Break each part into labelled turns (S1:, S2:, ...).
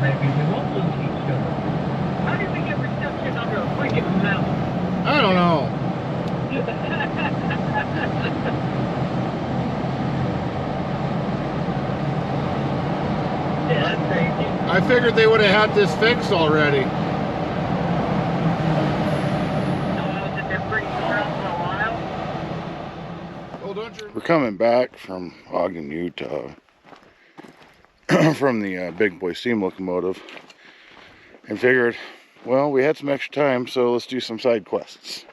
S1: maybe we won't lose each other. How did we get reception under a freaking mountain?
S2: I don't know.
S1: Yeah, that's crazy.
S2: I figured they would have had this fixed already. We're coming back from Ogden, Utah, from the big boy steam locomotive, and figured, well, we had some extra time, so let's do some side quests.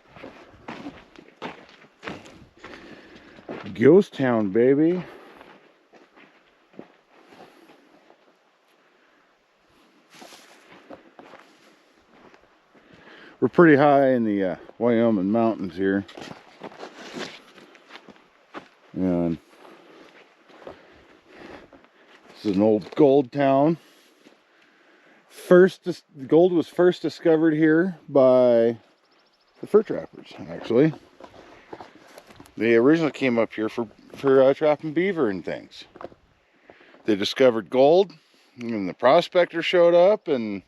S2: Ghost Town, baby. We're pretty high in the Wyoming mountains here. And this is an old gold town. Gold was first discovered here by the fur trappers, actually. They originally came up here for trapping beaver and things. They discovered gold, and the prospector showed up, and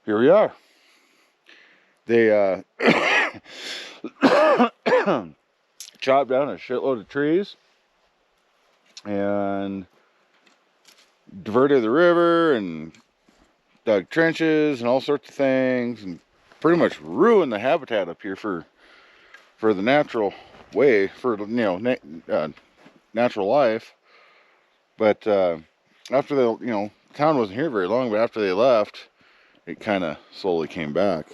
S2: here we are. They chopped down a shitload of trees and diverted the river and dug trenches and all sorts of things, and pretty much ruined the habitat up here for the natural way, for, you know, natural life. But after the, you know, town wasn't here very long, but after they left, it kind of slowly came back.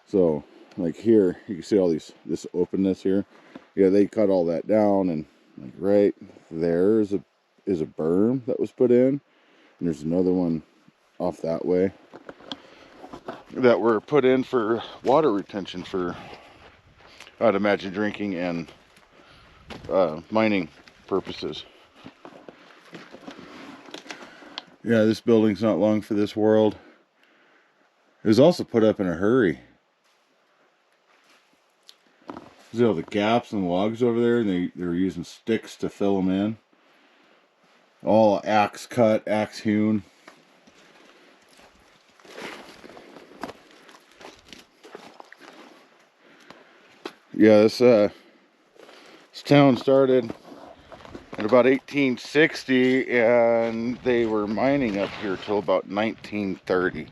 S2: So like here you can see all this openness here. Yeah, they cut all that down, and like right there is a berm that was put in, and there's another one off that way that were put in for water retention for, I'd imagine, drinking and mining purposes. Yeah, this building's not long for this world. It was also put up in a hurry. See all the gaps and logs over there, and they were using sticks to fill them in. All axe cut, axe hewn. Yeah, this town started in about 1860, and they were mining up here till about 1930.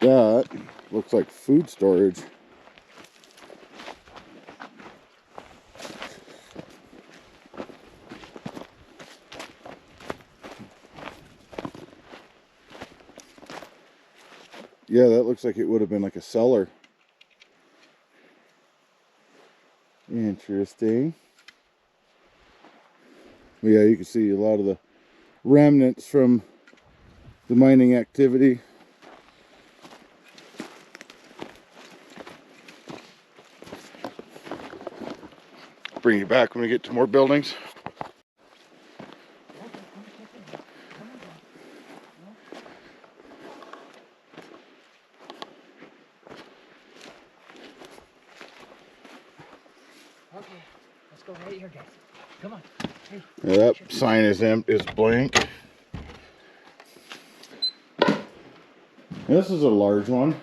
S2: That looks like food storage. Yeah, that looks like it would have been like a cellar. Interesting. Yeah, you can see a lot of the remnants from the mining activity. Bring you back when we get to more buildings.
S1: Okay, let's go right here, guys. Come on. Hey,
S2: Yeah, that sign is blank. This is a large one.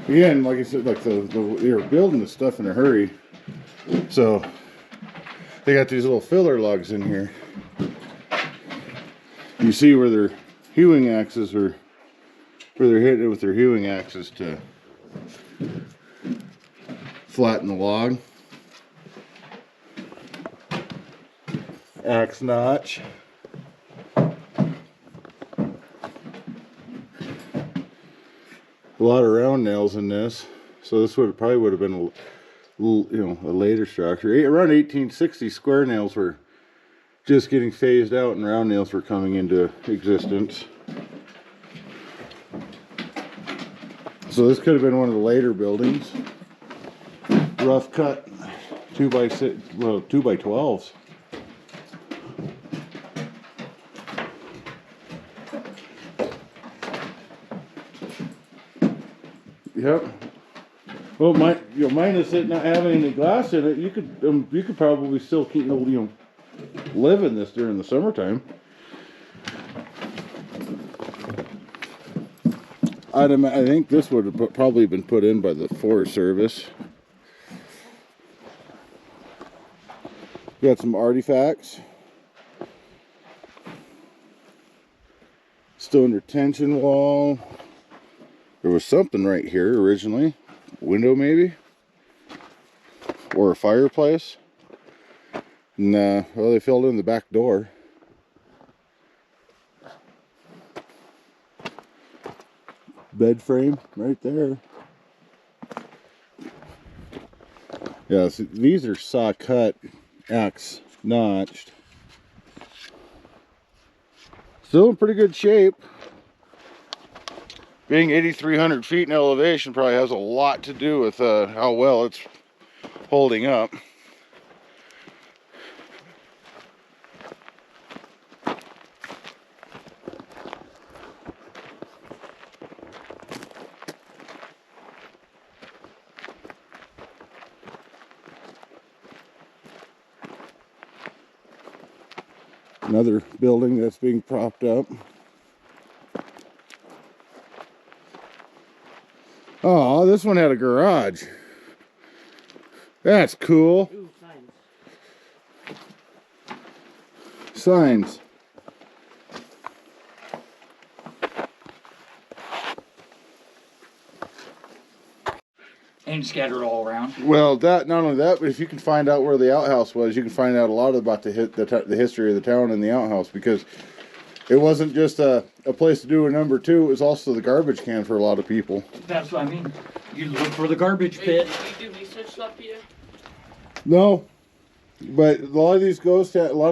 S2: Again, like I said, like they were building this stuff in a hurry, so they got these little filler logs in here. You see where their hewing axes were, where they're hitting it with their hewing axes to flatten the log. Axe notch. A lot of round nails in this, so this probably would have been a little, you know, a later structure. Around 1860, square nails were just getting phased out, and round nails were coming into existence. So this could have been one of the later buildings. Rough cut 2x6, well, 2x12s. Yep. Well, minus it not having any glass in it, you could probably still keep live in this during the summertime. I think this would have probably been put in by the Forest Service. Got some artifacts. Stone retention wall. There was something right here originally. Window maybe? Or a fireplace. And well, they filled in the back door. Bed frame right there. Yeah, so these are saw cut, axe notched. Still in pretty good shape. Being 8,300 feet in elevation probably has a lot to do with how well it's holding up. Another building that's being propped up. Oh, this one had a garage. That's cool.
S3: Ooh, signs.
S2: Signs.
S3: And scattered all around.
S2: Well, not only that, but if you can find out where the outhouse was, you can find out a lot about the history of the town and the outhouse, because it wasn't just a place to do a number two, it was also the garbage can for a lot of people.
S3: That's what I mean. You look for the garbage pit.
S1: Did you do research up here?
S2: No, but a lot of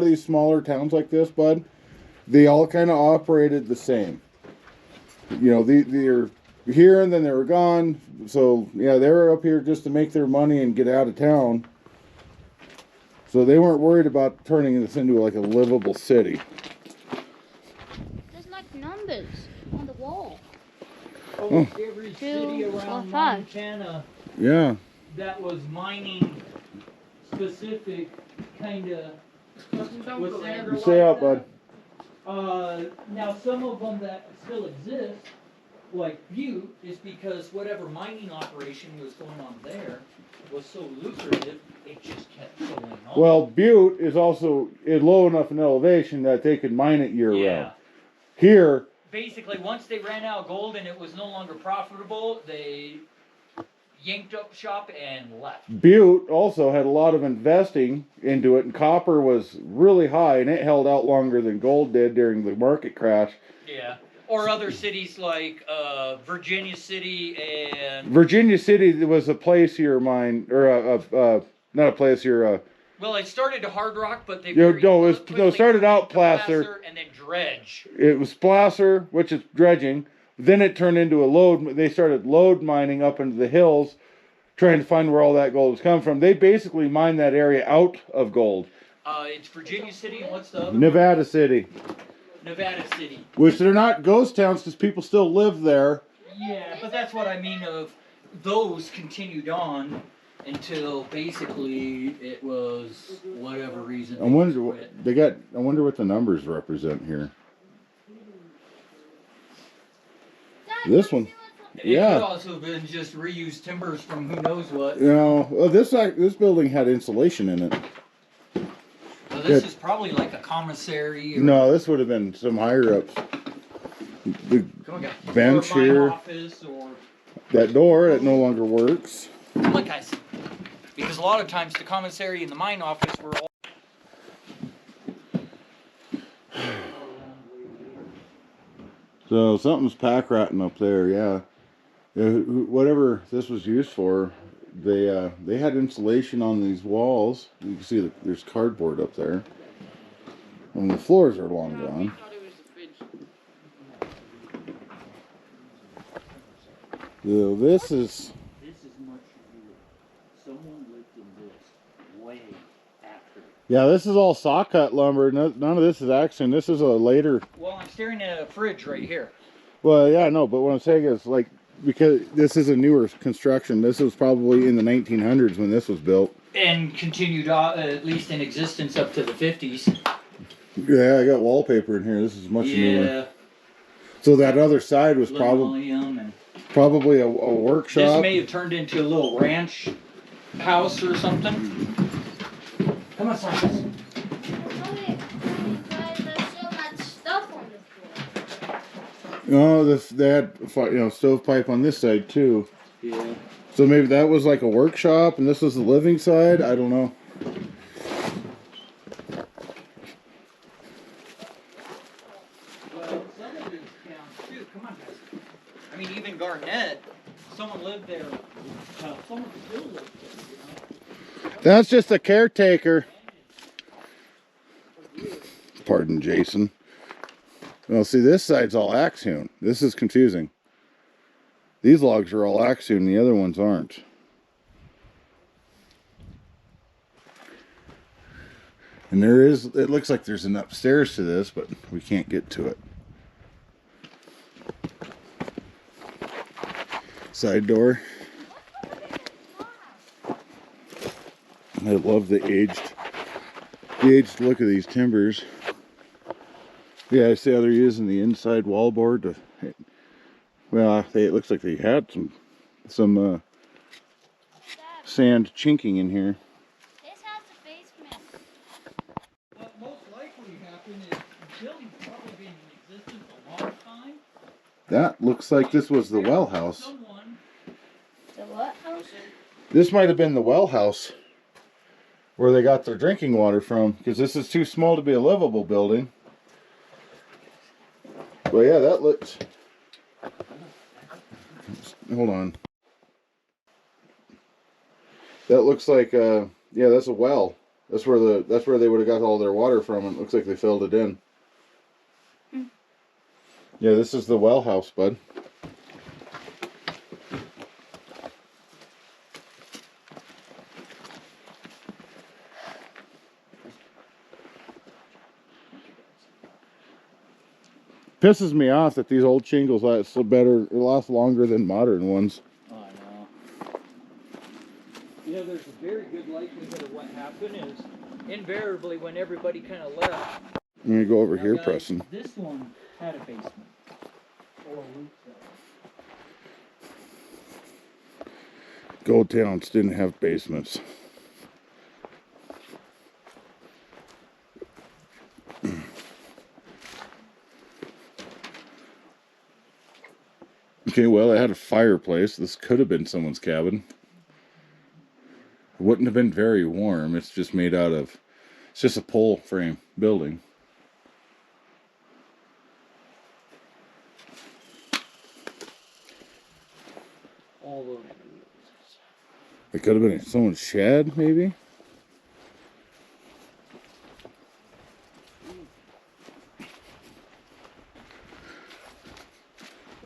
S2: these smaller towns like this, bud, they all kind of operated the same. You know, they're here and then they were gone. So yeah, they were up here just to make their money and get out of town. So they weren't worried about turning this into like a livable city.
S4: There's like numbers on the wall.
S3: Oh, every
S4: 2
S3: city
S4: or
S3: around
S4: 5.
S3: Montana
S2: Yeah.
S3: that was mining specific kind of.
S2: You stay out, bud.
S3: Now some of them that still exist, like Butte, is because whatever mining operation was going on there was so lucrative, it just kept going on.
S2: Well, Butte is also low enough in elevation that they could mine it year round. Here,
S3: basically, once they ran out of gold and it was no longer profitable, they yanked up shop and left.
S2: Butte also had a lot of investing into it, and copper was really high, and it held out longer than gold did during the market crash.
S3: Yeah. Or other cities like Virginia City and...
S2: Virginia City was a place here mine, or not a place here.
S3: Well, it started to hard rock, but they
S2: it started out placer
S3: and then dredge.
S2: It was placer, which is dredging. Then it turned into a lode. They started lode mining up into the hills, trying to find where all that gold was coming from. They basically mined that area out of gold.
S3: It's Virginia City, and what's the other
S2: Nevada City.
S3: Nevada City.
S2: Which they're not ghost towns because people still live there.
S3: Yeah, but that's what I mean of those continued on until basically it was whatever reason.
S2: I wonder what the numbers represent here. This one.
S3: It could also have been just reused timbers from who knows what.
S2: You know, well, this building had insulation in it.
S3: Well, this is probably like a commissary.
S2: No, this would have been some higher ups. The bench here.
S3: Office or...
S2: That door that no longer works.
S3: Come on, guys. Because a lot of times the commissary and the mine office were all...
S2: So something's pack ratting up there, yeah. Whatever this was used for, they had insulation on these walls. You can see that there's cardboard up there. And the floors are long gone. So this is
S3: much newer. Someone lived in this way after.
S2: Yeah, this is all saw cut lumber. None of this is action. This is a later.
S3: Well, I'm staring at a fridge right here.
S2: Well, yeah, no, but what I'm saying is, like, because this is a newer construction. This was probably in the 1900s when this was built.
S3: And continued at least in existence up to the 50s.
S2: Yeah, I got wallpaper in here. This is much newer.
S3: Yeah.
S2: So that other side was probably a workshop.
S3: This may have turned into a little ranch house or something. Come on, Silas.
S2: No, they had stovepipe on this side too.
S3: Yeah.
S2: So maybe that was like a workshop, and this was the living side. I don't know.
S3: Well, some of these towns too. Come on, guys. I mean, even Garnett. Someone lived there. Someone still lives there.
S2: That's just a caretaker. Pardon, Jason. Well, see, this side's all axe hewn. This is confusing. These logs are all axe hewn, the other ones aren't. And it looks like there's an upstairs to this, but we can't get to it. Side door. I love the aged look of these timbers. Yeah, I see how they're using the inside wallboard to, well, it looks like they had some sand chinking in here.
S4: This has a basement.
S3: What most likely happened is the building's probably been in existence a long time.
S2: That looks like this was the well house.
S4: The what house?
S2: This might have been the well house where they got their drinking water from, because this is too small to be a livable building. Well, yeah, that looks... Hold on. That looks like, yeah, that's a well. That's where they would have got all their water from, and it looks like they filled it in. Yeah, this is the well house, bud. Pisses me off that these old shingles last longer than modern ones.
S3: Oh, I know. You know, there's a very good likelihood of what happened is invariably when everybody kind of left.
S2: I'm gonna go over here,
S3: guys,
S2: Preston.
S3: This one had a basement. Or a roof cell.
S2: Gold towns didn't have basements. Okay, well, it had a fireplace. This could have been someone's cabin. It wouldn't have been very warm. It's just made out of... It's just a pole frame building.
S3: All those.
S2: It could have been someone's shed, maybe?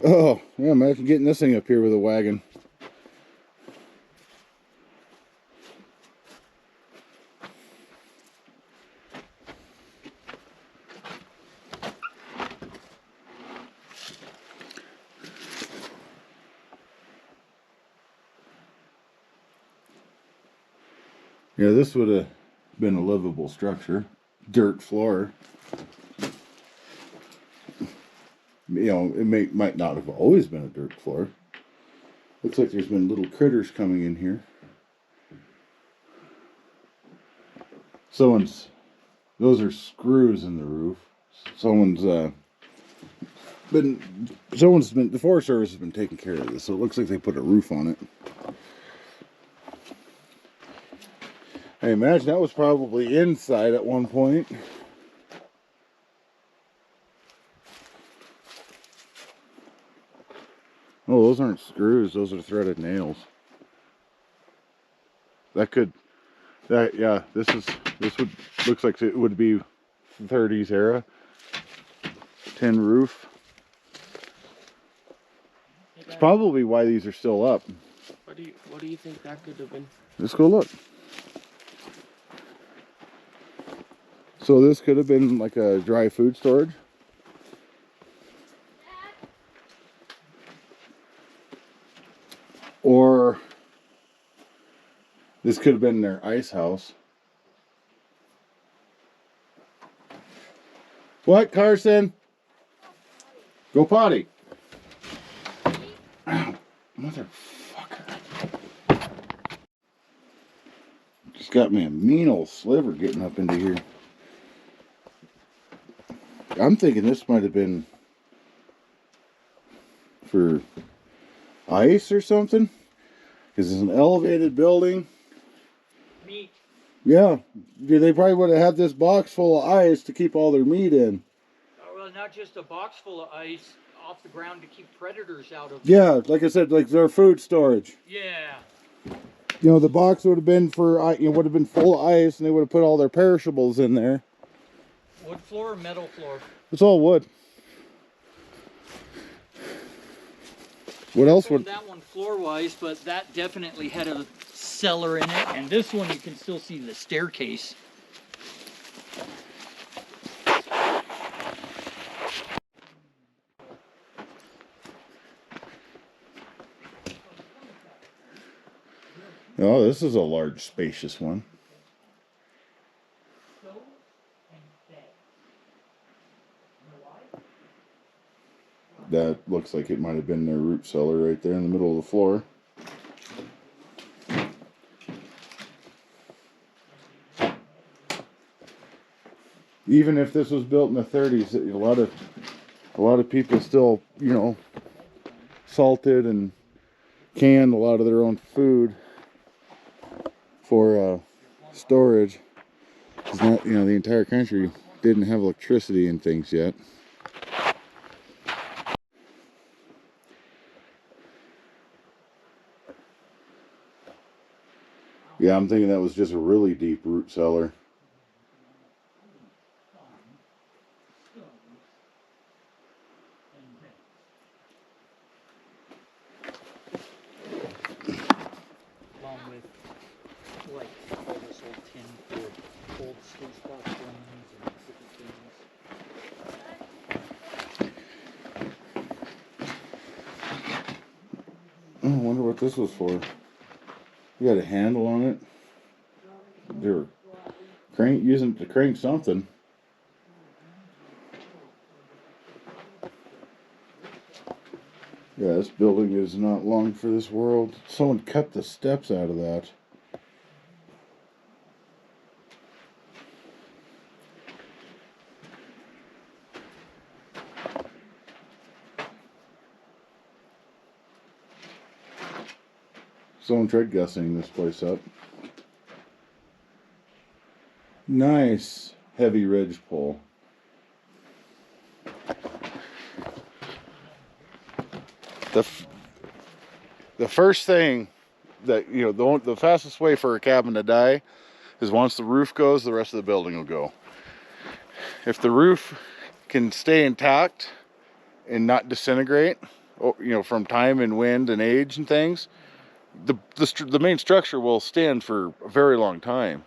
S2: Oh, yeah, imagine getting this thing up here with a wagon. Yeah, this would have been a livable structure. Dirt floor. You know, it might not have always been a dirt floor. Looks like there's been little critters coming in here. Those are screws in the roof. The Forest Service has been taking care of this, so it looks like they put a roof on it. I imagine that was probably inside at one point. Oh, those aren't screws, those are threaded nails. Looks like it would be 30s era. Tin roof. It's probably why these are still up.
S5: What do you think that could have been?
S2: Let's go look. So this could have been like a dry food storage. Or this could have been their ice house. What, Carson? Go potty. Ow, motherfucker. Just got me a mean old sliver getting up into here. I'm thinking this might have been for ice or something. Because it's an elevated building.
S3: Meat.
S2: Yeah, they probably would have had this box full of ice to keep all their meat in.
S3: Well, not just a box full of ice off the ground to keep predators out of.
S2: Yeah, like I said, like their food storage.
S3: Yeah.
S2: You know, the box would have been for, you know, would have been full of ice, and they would have put all their perishables in there.
S3: Wood floor or metal floor?
S2: It's all wood. What else would?
S3: That one floor-wise, but that definitely had a cellar in it, and this one you can still see the staircase.
S2: Oh, this is a large, spacious one. That looks like it might have been their root cellar right there in the middle of the floor. Even if this was built in the 30s, a lot of people still, you know, salted and canned a lot of their own food for storage. It's not, you know, the entire country didn't have electricity and things yet. Yeah, I'm thinking that was just a really deep root cellar.
S3: Along with, like, all this old tin for old space box rooms and different things.
S2: Oh, I wonder what this was for. You got a handle on it. They're using it to crank something. Yeah, this building is not long for this world. Someone cut the steps out of that. Someone tried gussing this place up. Nice heavy ridge pole. The first thing that, you know, the fastest way for a cabin to die is once the roof goes, the rest of the building will go. If the roof can stay intact and not disintegrate, you know, from time and wind and age and things, the main structure will stand for a very long time.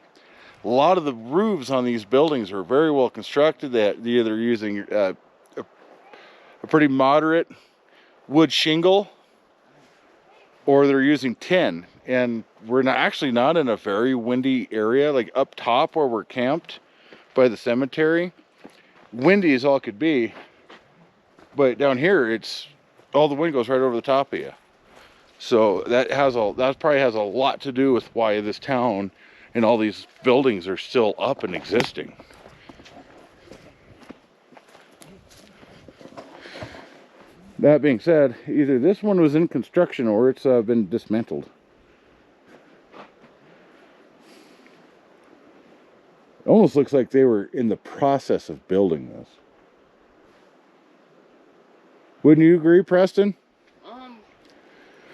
S2: A lot of the roofs on these buildings are very well constructed. They're either using a pretty moderate wood shingle, or they're using tin. And we're actually not in a very windy area. Like up top where we're camped by the cemetery, windy as all it could be. But down here, it's all the wind goes right over the top of you. So that probably has a lot to do with why this town and all these buildings are still up and existing. That being said, either this one was in construction or it's been dismantled. It almost looks like they were in the process of building this. Wouldn't you agree, Preston?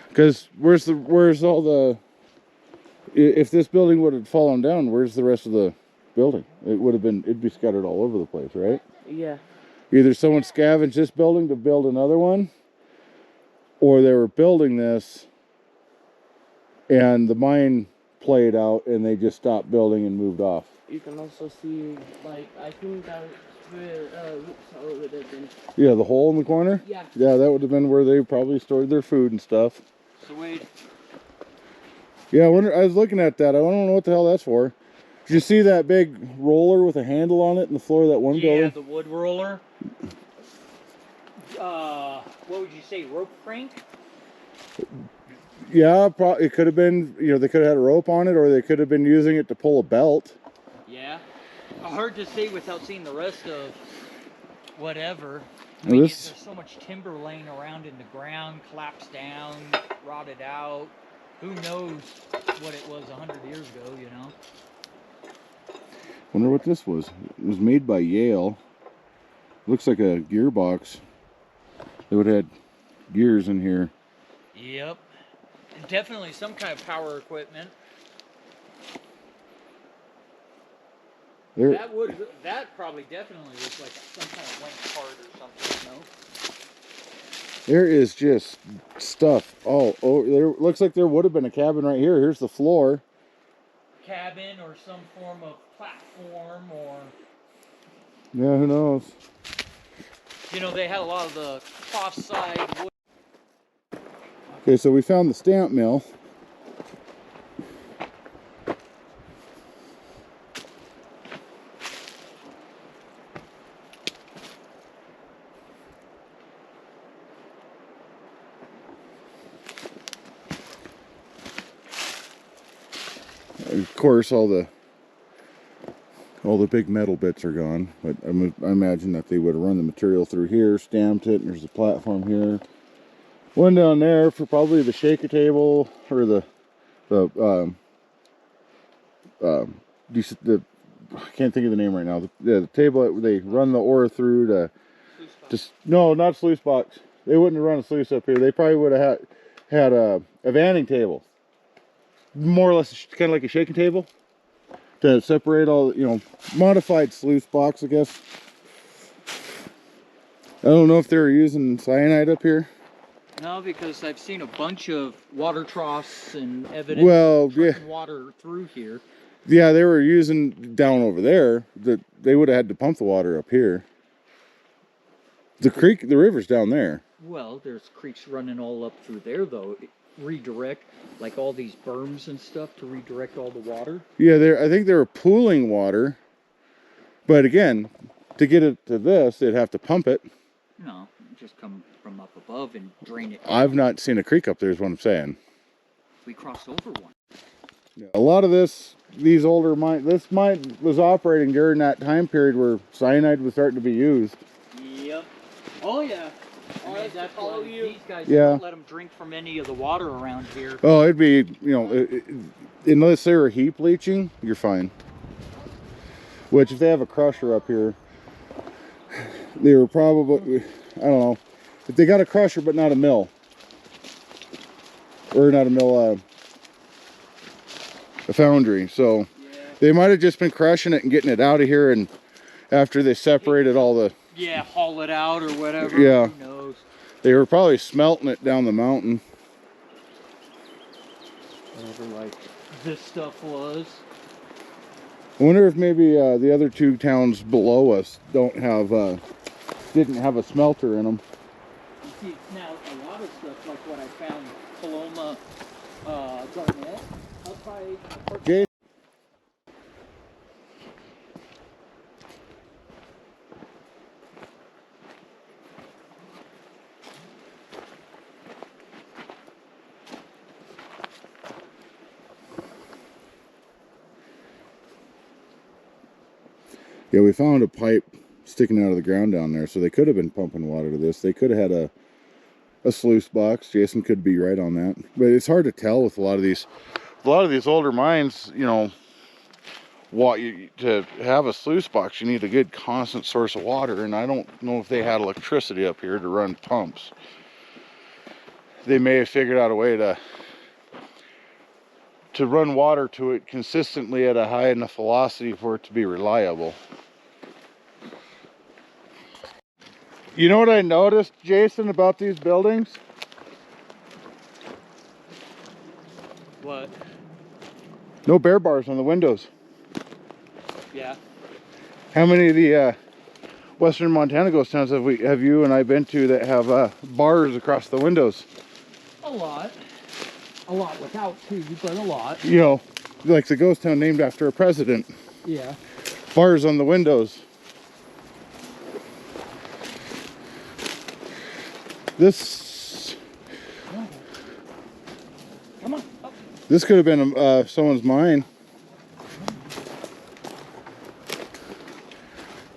S2: Because where's all the... If this building would have fallen down, where's the rest of the building? It'd be scattered all over the place, right?
S5: Yeah.
S2: Either someone scavenged this building to build another one, or they were building this and the mine played out and they just stopped building and moved off.
S5: You can also see, like, I think that's where root cellar would have been.
S2: Yeah, the hole in the corner?
S5: Yeah.
S2: Yeah, that would have been where they probably stored their food and stuff.
S3: So Wade,
S2: Yeah, I was looking at that. I don't know what the hell that's for. Did you see that big roller with a handle on it in the floor of that one building?
S3: Yeah, the wood roller. What would you say, rope crank?
S2: Yeah, it could have been, you know, they could have had a rope on it, or they could have been using it to pull a belt.
S3: Yeah. Hard to say without seeing the rest of whatever. I
S2: Well,
S3: mean,
S2: this-
S3: there's so much timber laying around in the ground, collapsed down, rotted out. Who knows what it was 100 years ago, you know?
S2: Wonder what this was. It was made by Yale. Looks like a gearbox. They would have had gears in here.
S3: Yep. Definitely some kind of power equipment.
S2: There,
S3: That probably definitely was like some kind of went part or something, you know?
S2: there is just stuff. Oh, there looks like there would have been a cabin right here. Here's the floor.
S3: Cabin or some form of platform, or
S2: Yeah, who knows?
S3: you know, they had a lot of the cross-side wood.
S2: Okay, so we found the stamp mill. Of course, all the big metal bits are gone, but I imagine that they would have run the material through here, stamped it, and there's a platform here. One down there for probably the shaker table, or the I can't think of the name right now. The table that they run the ore through to just, no, not sluice box. They wouldn't have run a sluice up here. They probably would have had a vanning table, more or less kind of like a shaking table, to separate all, you know, modified sluice box, I guess. I don't know if they were using cyanide up here.
S3: No, because I've seen a bunch of water troughs and evidence
S2: Well,
S3: of
S2: yeah.
S3: trucking water through here.
S2: Yeah, they were using down over there. That they would have had to pump the water up here. The creek, the river's down there.
S3: Well, there's creeks running all up through there, though. Redirect, like all these berms and stuff to redirect all the water.
S2: Yeah, I think they were pooling water. But again, to get it to this, they'd have to pump it.
S3: No, just come from up above and drain it.
S2: I've not seen a creek up there, is what I'm saying.
S3: We crossed over one.
S2: A lot of these older mines, this mine was operating during that time period where cyanide was starting to be used.
S3: Yep. Oh, yeah. That's why these guys
S2: Yeah.
S3: don't let them drink from any of the water around here.
S2: Oh, it'd be, you know, unless they were heap leaching, you're fine. Which, if they have a crusher up here, they were probably, I don't know, if they got a crusher but not a mill. Or not a mill, a foundry. So
S3: Yeah.
S2: they might have just been crushing it and getting it out of here, and after they separated all the,
S3: Yeah, haul it out or whatever.
S2: Yeah.
S3: Who knows?
S2: they were probably smelting it down the mountain.
S3: Whatever, like, this stuff was.
S2: I wonder if maybe the other two towns below us didn't have a smelter in them.
S3: You see, now a lot of stuff, like what I found, Paloma, Garnett, up by...
S2: Okay. Yeah, we found a pipe sticking out of the ground down there, so they could have been pumping water to this. They could have had a sluice box. Jason could be right on that, but it's hard to tell with a lot of these older mines. You know, to have a sluice box, you need a good constant source of water, and I don't know if they had electricity up here to run pumps. They may have figured out a way to run water to it consistently at a high enough velocity for it to be reliable. You know what I noticed, Jason, about these buildings?
S3: What?
S2: No bear bars on the windows.
S3: Yeah.
S2: How many of the western Montana ghost towns have you and I been to that have bars across the windows?
S3: A lot. A lot without too, but a lot.
S2: You know, like the ghost town named after a president.
S3: Yeah.
S2: Bars on the windows. This
S3: Come on. Up.
S2: this could have been someone's mine.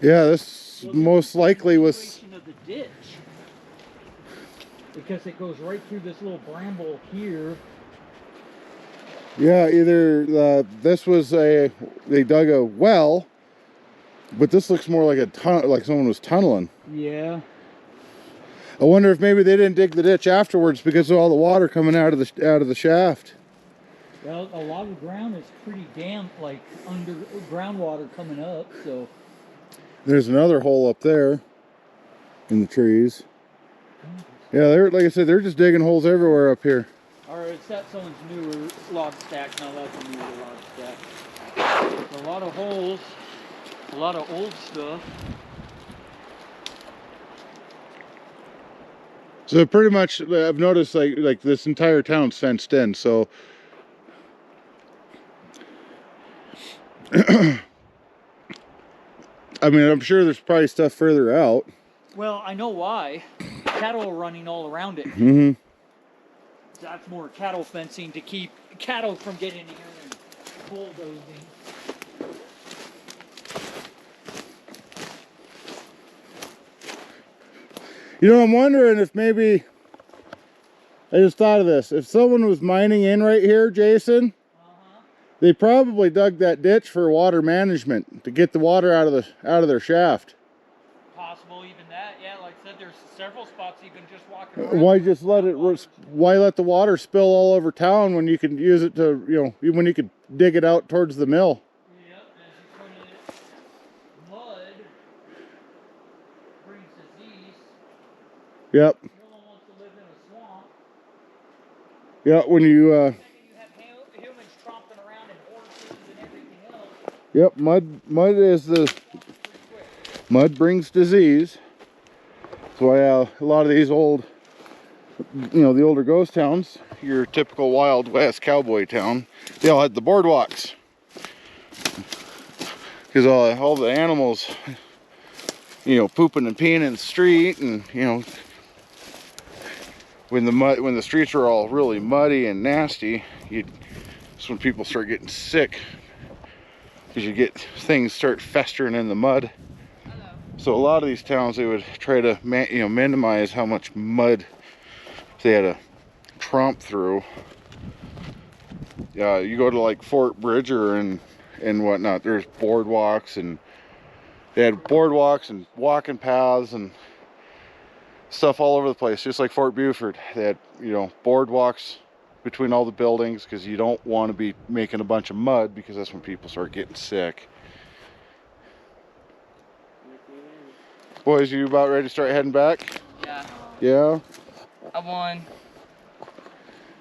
S2: Yeah, this most likely was.
S3: Of the ditch, because it goes right through this little bramble here.
S2: Yeah, either this was they dug a well, but this looks more like like someone was tunneling.
S3: Yeah.
S2: I wonder if maybe they didn't dig the ditch afterwards because of all the water coming out of the shaft.
S3: Well, a lot of the ground is pretty damp, like under groundwater coming up. So
S2: There's another hole up there in the trees. Yeah, they're like I said, they're just digging holes everywhere up here.
S3: or is that someone's newer log stack? No, that's a newer log stack. A lot of holes, a lot of old stuff.
S2: So pretty much, I've noticed like this entire town's fenced in. So I mean, I'm sure there's probably stuff further out.
S3: Well, I know why. Cattle are running all around it.
S2: Mm-hmm.
S3: That's more cattle fencing to keep cattle from getting in here and bulldozing.
S2: You know, I'm wondering if maybe, I just thought of this, if someone was mining in right here, Jason, they probably dug that ditch for water management to get the water out of their shaft.
S3: Possible even that, yeah. Like I said, there's several spots even just walking around.
S2: Why just why let the water spill all over town when you can use it to, you know, when you could dig it out towards the mill?
S3: Yep, as you put it, mud brings disease.
S2: Yep.
S3: No one wants to live in a swamp.
S2: Yeah, when you,
S3: You have humans tromping around and horses and everything else.
S2: yep, mud brings disease. That's why a lot of these old, you know, the older ghost towns, your typical Wild West cowboy town, they all had the boardwalks. Because all the animals, you know, pooping and peeing in the street, and, you know, when the streets are all really muddy and nasty, that's when people start getting sick. Because you get things start festering in the mud. So a lot of these towns, they would try to minimize how much mud they had to tromp through. You go to like Fort Bridger and whatnot, there's boardwalks, and they had boardwalks and walking paths and stuff all over the place, just like Fort Buford. They had, you know, boardwalks between all the buildings because you don't want to be making a bunch of mud, because that's when people start getting sick. Boys, you about ready to start heading back?
S5: Yeah.
S2: Yeah?
S5: I won.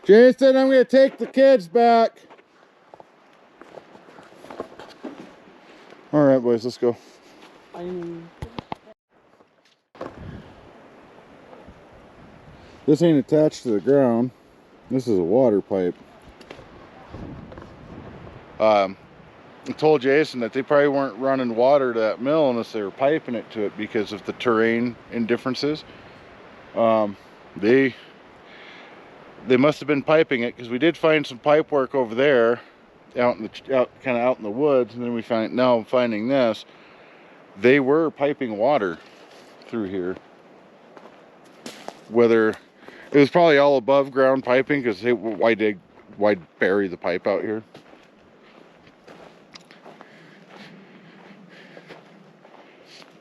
S2: Jason, I'm going to take the kids back. All right, boys, let's go. This ain't attached to the ground. This is a water pipe. I told Jason that they probably weren't running water to that mill unless they were piping it to it because of the terrain indifferences. They must have been piping it, because we did find some pipe work over there, kind of out in the woods, and then we now finding this. They were piping water through here. Whether it was probably all above ground piping, because why bury the pipe out here?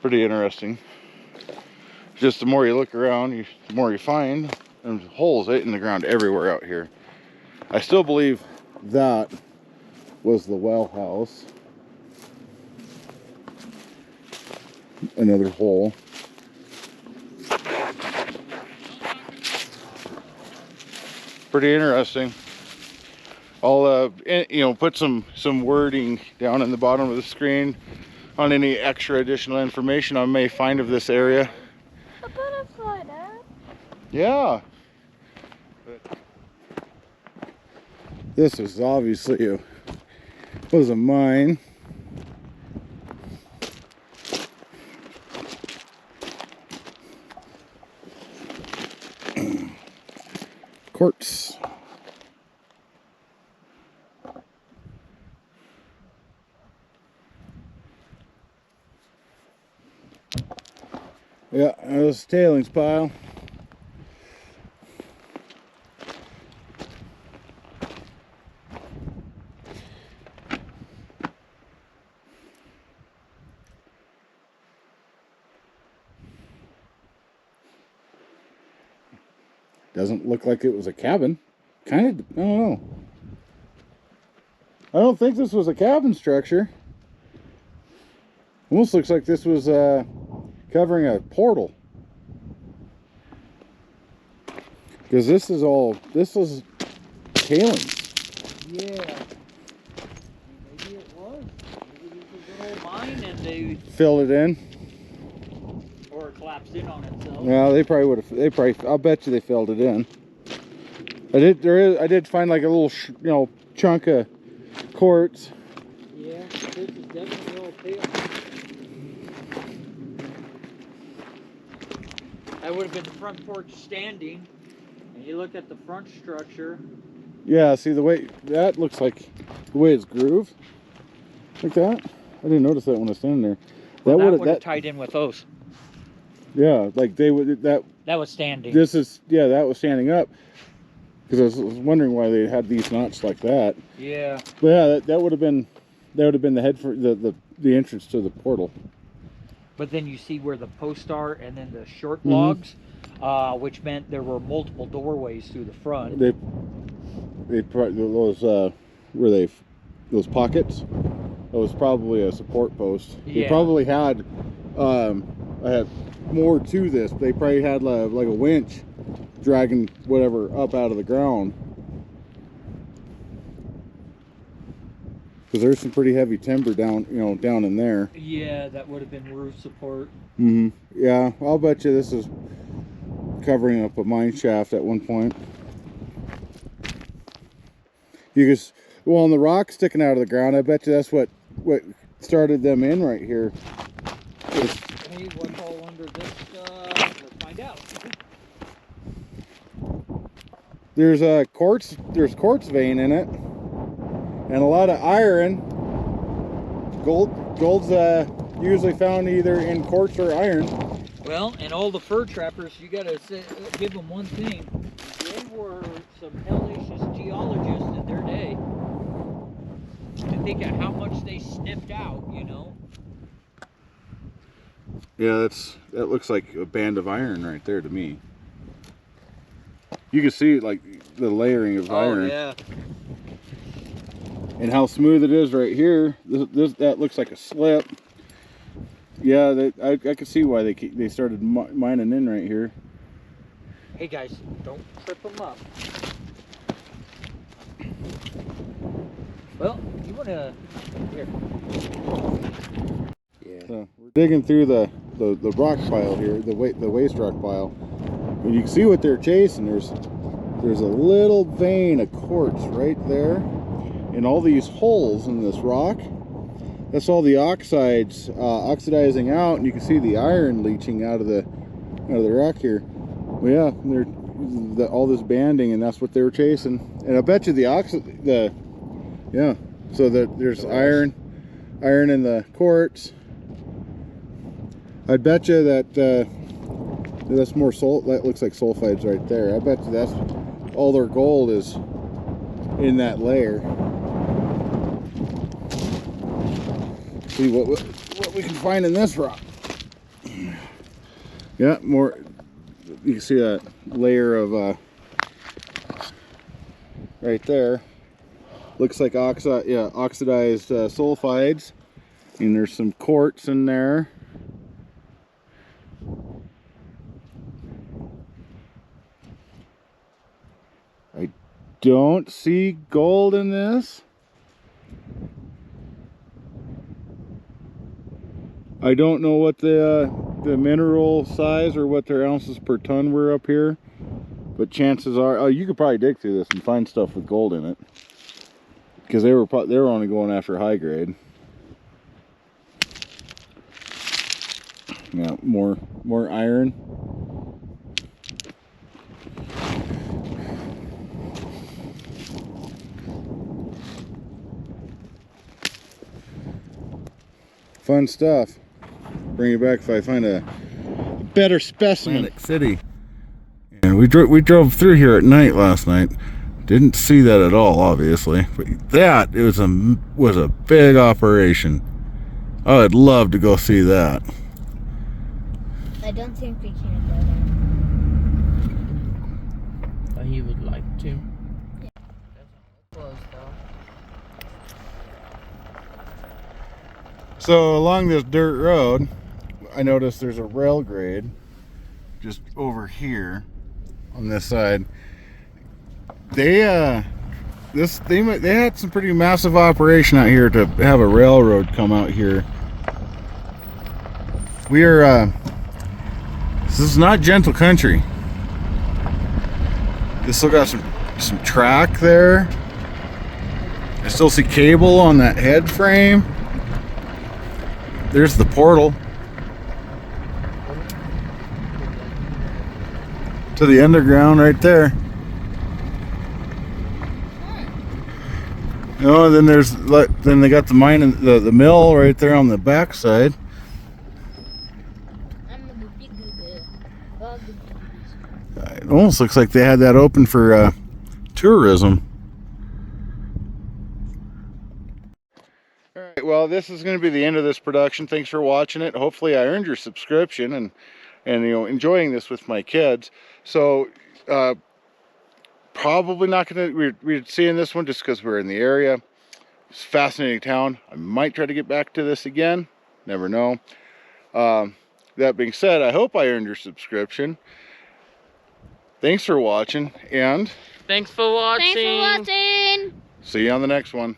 S2: Pretty interesting. Just the more you look around, the more you find. There's holes in the ground everywhere out here. I still believe that was the well house. Another hole. Pretty interesting. I'll put some wording down in the bottom of the screen on any extra additional information I may find of this area.
S4: A butterfly, Dad.
S2: Yeah. This was obviously was a mine. Quartz. Yeah, there's a tailings pile. Doesn't look like it was a cabin. Kind of, I don't know. I don't think this was a cabin structure. Almost looks like this was covering a portal. Because this is tailings.
S3: Yeah. Maybe it was. Maybe it was a good old mine and they
S2: Filled it in.
S3: or it collapsed in on itself.
S2: Well, they probably would have. I'll bet you they filled it in. I did find like a little, chunk of quartz.
S3: Yeah, this is definitely all tail. That would have been the front porch standing. And you look at the front structure.
S2: Yeah, see the way that looks like the way it's grooved, like that. I didn't notice that when I was standing there.
S3: Well, that would have tied in with those.
S2: Yeah, like they would that.
S3: That was standing.
S2: This is that was standing up. Because I was wondering why they had these notches like that.
S3: Yeah.
S2: But yeah, that would have been the head for the entrance to the portal.
S3: But then you see where the posts are, and then the short logs, which meant there were multiple doorways through the front.
S2: They those those pockets. That was probably a support post.
S3: Yeah.
S2: They probably had I had more to this. They probably had like a winch dragging whatever up out of the ground. Because there's some pretty heavy timber down in there.
S3: Yeah, that would have been roof support.
S2: Yeah, I'll bet you this is covering up a mine shaft at one point. And the rock sticking out of the ground, I bet you that's what started them in right here.
S3: Hey, what's all under this? Let's find out.
S2: There's quartz vein in it, and a lot of iron. Gold's usually found either in quartz or iron.
S3: Well, and all the fur trappers, you gotta give them one thing. They were some hellacious geologists in their day. To think of how much they sniffed out,
S2: Yeah, that looks like a band of iron right there to me. You can see like the layering of iron.
S3: Oh yeah.
S2: And how smooth it is right here. That looks like a slip. Yeah, I can see why they started mining in right here.
S3: Hey guys, don't trip them up. Well, you wanna here? Yeah.
S2: So we're digging through the rock pile here, the waste rock pile. And you can see what they're chasing. There's a little vein of quartz right there, and all these holes in this rock. That's all the oxides oxidizing out, and you can see the iron leaching out of the rock here. Well, yeah, all this banding, and that's what they were chasing. And I bet you so there's iron in the quartz. I bet you that that's more that looks like sulfides right there. I bet you that's all their gold is in that layer. See what we can find in this rock. Yeah, more. You can see that layer of right there. Looks like oxidized sulfides, and there's some quartz in there. I don't see gold in this. I don't know what the mineral size or what their ounces per ton were up here, but chances are, you could probably dig through this and find stuff with gold in it. because they were only going after high grade. Yeah, more iron. Fun stuff. Bring it back if I find a better specimen. Atlantic City. And we drove through here at night last night. Didn't see that at all, obviously. But that was a big operation. I would love to go see that.
S4: I don't think we can go there.
S5: But he would like to.
S4: Yeah.
S5: Close though.
S2: So along this dirt road, I noticed there's a rail grade just over here on this side. They had some pretty massive operation out here to have a railroad come out here. This is not gentle country. This still got some track there. I still see cable on that head frame. There's the portal to the underground right there. You know, then then they got the mine and the mill right there on the backside. It almost looks like they had that open for tourism. All right, well, this is going to be the end of this production. Thanks for watching it. Hopefully I earned your subscription and you know, enjoying this with my kids. So probably not going to, we're seeing this one just because we're in the area. It's a fascinating town. I might try to get back to this again. Never know. That being said, I hope I earned your subscription. Thanks for watching, and
S5: Thanks for watching.
S4: Thanks for watching.
S2: see you on the next one.